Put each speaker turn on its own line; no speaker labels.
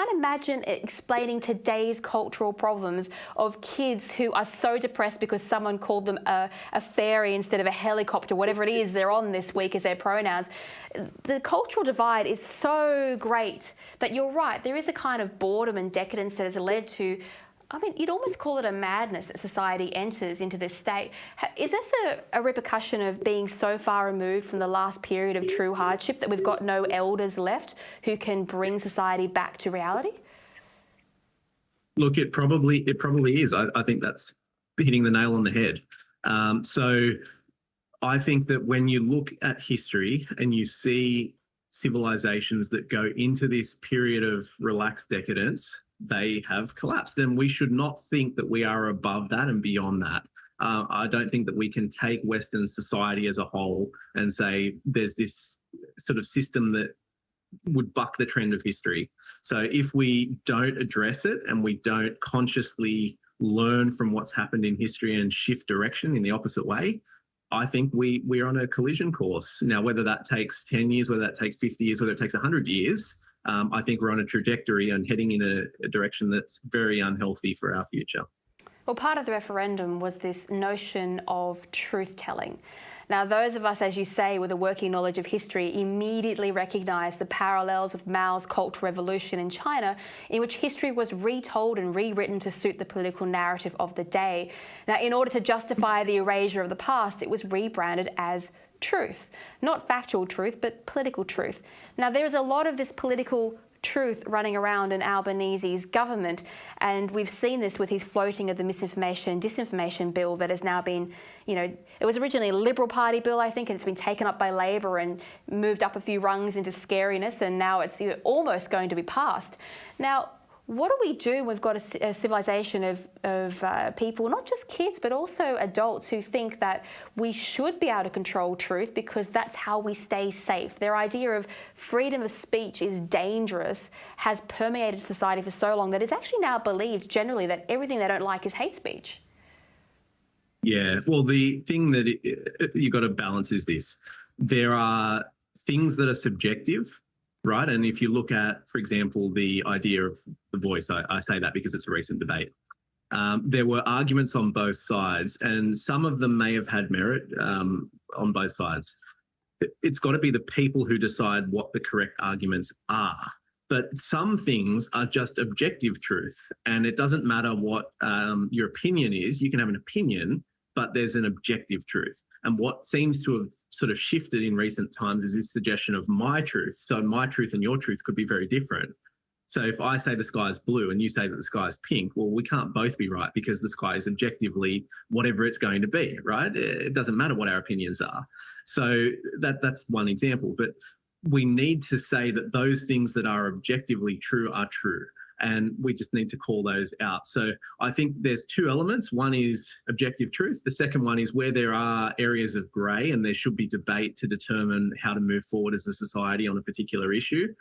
can't imagine explaining today's cultural problems of kids who are so depressed because someone called them a fairy instead of a helicopter, whatever it is they're on this week as their pronouns. The cultural divide is so great that you're right, there is a kind of boredom and decadence that has led to, I mean, you'd almost call it a madness that society enters into this state. Is this a repercussion of being so far removed from the last period of true hardship that we've got no elders left who can bring society back to reality?
Look, it probably is. I think that's hitting the nail on the head. So I think that when you look at history and you see civilizations that go into this period of relaxed decadence, they have collapsed. And we should not think that we are above that and beyond that. I don't think that we can take Western society as a whole and say there's this sort of system that would buck the trend of history. So if we don't address it and we don't consciously learn from what's happened in history and shift direction in the opposite way, I think we're on a collision course. Now, whether that takes 10 years, whether that takes 50 years, whether it takes 100 years, I think we're on a trajectory and heading in a direction that's very unhealthy for our future.
Well, part of the referendum was this notion of truth-telling. Now, those of us, as you say, with a working knowledge of history immediately recognise the parallels with Mao's Cultural Revolution in China, in which history was retold and rewritten to suit the political narrative of the day. Now, in order to justify the erasure of the past, it was rebranded as truth. Not factual truth, but political truth. Now, there's a lot of this political truth running around in Albanese's government, and we've seen this with his floating of the misinformation and disinformation bill that has now been, it was originally a Liberal Party bill, I think, and it's been taken up by Labor and moved up a few rungs into scariness, and now it's almost going to be passed. Now, what do we do when we've got a civilization of people, not just kids, but also adults who think that we should be able to control truth because that's how we stay safe? Their idea of freedom of speech is dangerous has permeated society for so long that it's actually now believed generally that everything they don't like is hate speech.
Yeah, well, the thing that you've got to balance is this. There are things that are subjective, right? And if you look at, for example, the idea of the voice, I say that because it's a recent debate. There were arguments on both sides, and some of them may have had merit on both sides. It's got to be the people who decide what the correct arguments are. But some things are just objective truth, and it doesn't matter what your opinion is. You can have an opinion, but there's an objective truth. And what seems to have sort of shifted in recent times is this suggestion of my truth. So my truth and your truth could be very different. So if I say the sky is blue and you say that the sky is pink, well, we can't both be right because the sky is objectively whatever it's going to be, right? It doesn't matter what our opinions are. So that's one example. But we need to say that those things that are objectively true are true. And we just need to call those out. So I think there's two elements. One is objective truth. The second one is where there are areas of grey and there should be debate to determine how to move forward as a society on a particular issue.